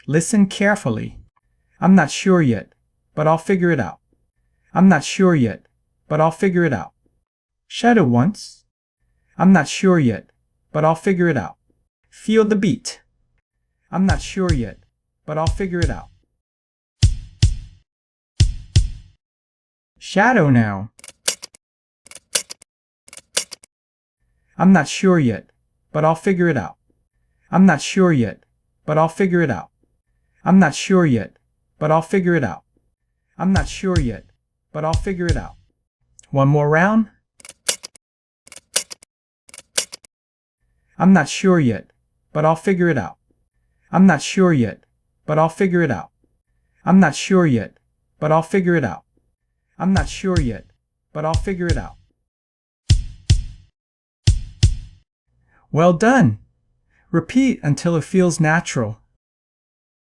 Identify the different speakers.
Speaker 1: Listen carefully. I'm not sure yet, but I'll figure it out. I'm not sure yet, but I'll figure it out. Shadow once. I'm not sure yet, but I'll figure it out. Feel the beat. I'm not sure yet, but I'll figure it out. Shadow now. I'm not sure yet, but I'll figure it out. I'm not sure yet, but I'll figure it out. I'm not sure yet, but I'll figure it out. I'm not sure yet, but I'll figure it out. One more round. I'm not sure yet, but I'll figure it out. I'm not sure yet, but I'll figure it out. I'm not sure yet, but I'll figure it out. I'm not sure yet, but I'll figure it out. Well done! Repeat until it feels natural.